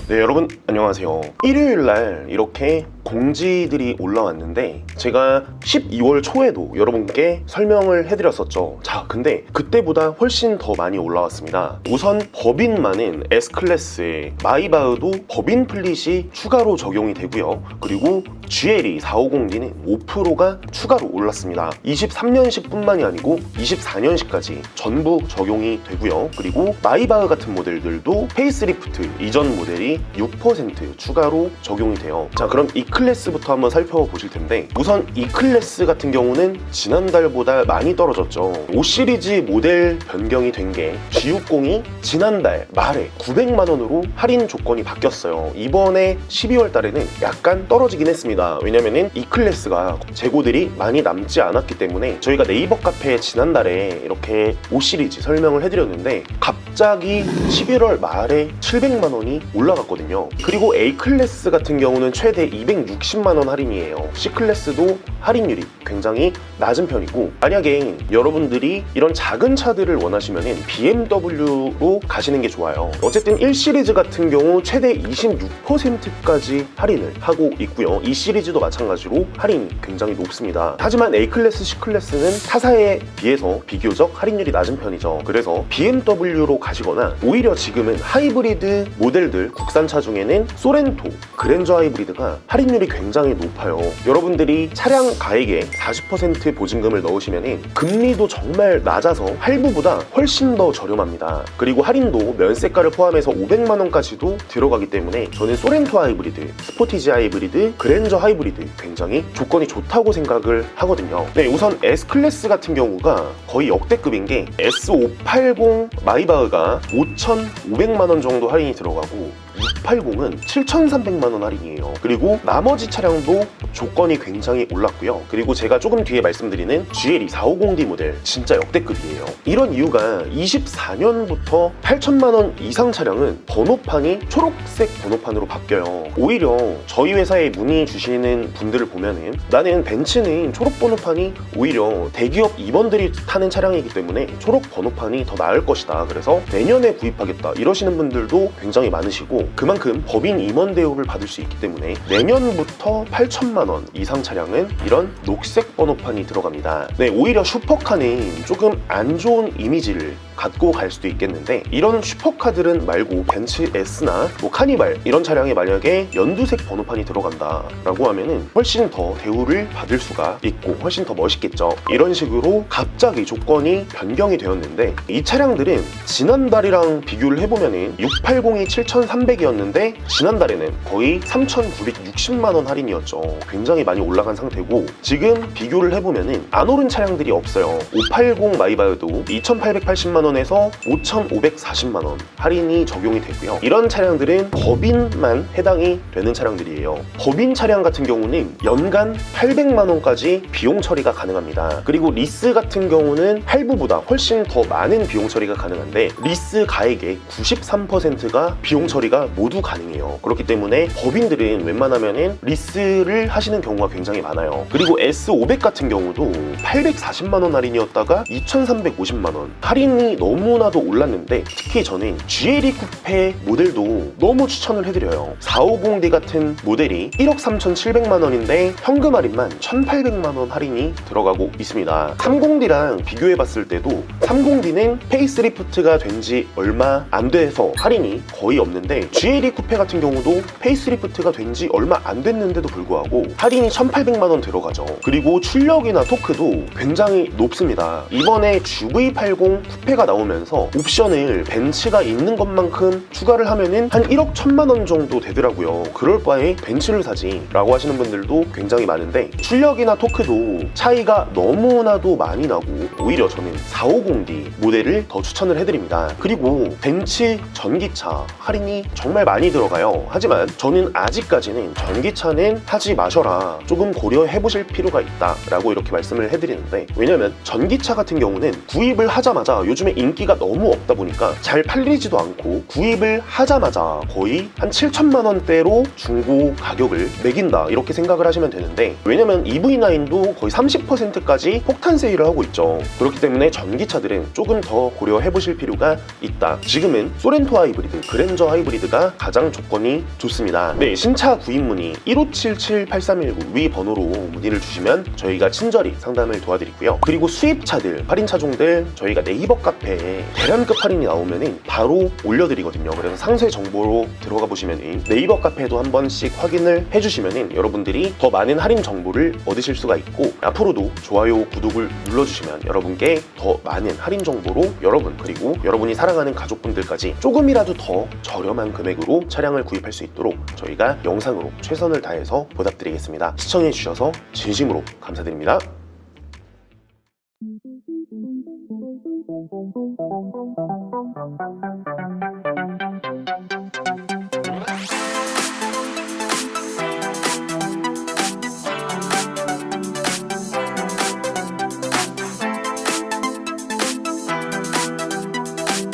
네, 여러분 안녕하세요. 일요일날 이렇게 공지들이 올라왔는데 제가 12월 초에도 여러분께 설명을 해드렸었죠. 자, 근데 그때보다 훨씬 더 많이 올라왔습니다. 우선 법인만은 S클래스에 마이바흐도 법인 플릿이 추가로 적용이 되고요. 그리고 GLE 450D는 5%가 추가로 올랐습니다. 23년식 뿐만이 아니고 24년식까지 전부 적용이 되고요. 그리고 마이바흐 같은 모델들도 페이스리프트 이전 모델이 6% 추가로 적용이 돼요. 자, 그럼 이 클래스부터 한번 살펴보실 텐데, 우선 이 클래스 같은 경우는 지난달보다 많이 떨어졌죠. 5 시리즈 모델 변경이 된 게 G60이 지난달 말에 900만원으로 할인 조건이 바뀌었어요. 이번에 12월 달에는 약간 떨어지긴 했습니다. 왜냐면은 이 클래스가 재고들이 많이 남지 않았기 때문에 저희가 네이버 카페에 지난달에 이렇게 5 시리즈 설명을 해드렸는데 갑자기 11월 말에 700만원이 올라갔거든요. 그리고 A 클래스 같은 경우는 최대 260만원 할인이에요. C 클래스도 할인율이 굉장히 낮은 편이고, 만약에 여러분들이 이런 작은 차들을 원하시면 BMW로 가시는 게 좋아요. 어쨌든 1 시리즈 같은 경우 최대 26%까지 할인을 하고 있고요. 2 시리즈도 마찬가지로 할인이 굉장히 높습니다. 하지만 A 클래스, C 클래스는 타사에 비해서 비교적 할인율이 낮은 편이죠. 그래서 BMW로 가시거나, 오히려 지금은 하이브리드 모델들 국산차 중에는 소렌토, 그랜저 하이브리드가 할인율이 굉장히 높아요. 여러분들이 차량 가액에 40% 보증금을 넣으시면 금리도 정말 낮아서 할부보다 훨씬 더 저렴합니다. 그리고 할인도 면세가를 포함해서 500만원까지도 들어가기 때문에 저는 소렌토 하이브리드, 스포티지 하이브리드, 그랜저 하이브리드 굉장히 조건이 좋다고 생각을 하거든요. 네, 우선 S클래스 같은 경우가 거의 역대급인 게 S580 마이바흐가 5,500만원 정도 할인이 들어가고 680은 7,300만원 할인이에요. 그리고 나머지 차량도 조건이 굉장히 올랐고요. 그리고 제가 조금 뒤에 말씀드리는 GLE 450D 모델 진짜 역대급이에요. 이런 이유가 24년부터 8천만원 이상 차량은 번호판이 초록색 번호판으로 바뀌어요. 오히려 저희 회사에 문의 주시는 분들을 보면은 나는 벤츠는 초록 번호판이 오히려 대기업 임원들이 타는 차량이기 때문에 초록 번호판이 더 나을 것이다. 그래서 내년에 구입하겠다 이러시는 분들도 굉장히 많으시고, 그만큼 법인 임원 대우를 받을 수 있기 때문에 내년부터 8천만원 이상 차량은 이런 녹색 번호판이 들어갑니다. 네, 오히려 슈퍼카는 조금 안 좋은 이미지를 갖고 갈 수도 있겠는데, 이런 슈퍼카들은 말고 벤츠 S나 뭐 카니발 이런 차량에 만약에 연두색 번호판이 들어간다 라고 하면은 훨씬 더 대우를 받을 수가 있고 훨씬 더 멋있겠죠. 이런 식으로 갑자기 조건이 변경이 되었는데, 이 차량들은 지난달이랑 비교를 해보면은 680이 7,300이었는데 지난달에는 거의 3,960만원 할인이었죠. 굉장히 많이 올라간 상태고, 지금 비교를 해보면은 안 오른 차량들이 없어요. 580 마이바흐도 2,880만원에서 5,540만원 할인이 적용이 되고요. 이런 차량들은 법인만 해당이 되는 차량들이에요. 법인 차량 같은 경우는 연간 800만원까지 비용 처리가 가능합니다. 그리고 리스 같은 경우는 할부보다 훨씬 더 많은 비용 처리가 가능한데, 리스 가액의 93%가 비용 처리가 모두 가능해요. 그렇기 때문에 법인들은 웬만하면은 리스를 하시는 경우가 굉장히 많아요. 그리고 S500 같은 경우도 840만원 할인이었다가 2,350만원 할인이 너무나도 올랐는데, 특히 저는 GLE 쿠페 모델도 너무 추천을 해드려요. 450D 같은 모델이 1억 3,700만원인데 현금 할인만 1,800만원 할인이 들어가고 있습니다. 30D랑 비교해봤을 때도 30D는 페이스리프트가 된 지 얼마 안 돼서 할인이 거의 없는데, GLE 쿠페 같은 경우도 페이스리프트가 된 지 얼마 안 됐는데도 불구하고 할인이 1,800만원 들어가죠. 그리고 출력이나 토크도 굉장히 높습니다. 이번에 GV80 쿠페가 나오면서 옵션을 벤츠가 있는 것만큼 추가를 하면은 한 1억 1,000만원 정도 되더라고요. 그럴 바에 벤츠를 사지 라고 하시는 분들도 굉장히 많은데, 출력이나 토크도 차이가 너무나도 많이 나고 오히려 저는 450D 모델을 더 추천을 해드립니다. 그리고 벤츠 전기차 할인이 정말 많이 들어가요. 하지만 저는 아직까지는 전기차는 하지 마셔도 오셔라, 조금 고려해 보실 필요가 있다라고 이렇게 말씀을 해드리는데, 왜냐면 전기차 같은 경우는 구입을 하자마자 요즘에 인기가 너무 없다 보니까 잘 팔리지도 않고, 구입을 하자마자 거의 한 7천만 원대로 중고 가격을 매긴다 이렇게 생각을 하시면 되는데, 왜냐면 EV9도 거의 30%까지 폭탄 세일을 하고 있죠. 그렇기 때문에 전기차들은 조금 더 고려해 보실 필요가 있다. 지금은 소렌토 하이브리드, 그랜저 하이브리드가 가장 조건이 좋습니다. 네, 신차 구입 문의 1577-8319 위 번호로 문의를 주시면 저희가 친절히 상담을 도와드리고요. 그리고 수입차들, 할인 차종들 저희가 네이버 카페에 대량급 할인이 나오면 바로 올려드리거든요. 그래서 상세 정보로 들어가 보시면 네이버 카페도 한 번씩 확인을 해주시면 여러분들이 더 많은 할인 정보를 얻으실 수가 있고, 앞으로도 좋아요, 구독을 눌러주시면 여러분께 더 많은 할인 정보로 여러분, 그리고 여러분이 사랑하는 가족분들까지 조금이라도 더 저렴한 금액으로 차량을 구입할 수 있도록 저희가 영상으로 최선을 다해서 보답드리겠습니다. 시청해주셔서 진심으로 감사드립니다.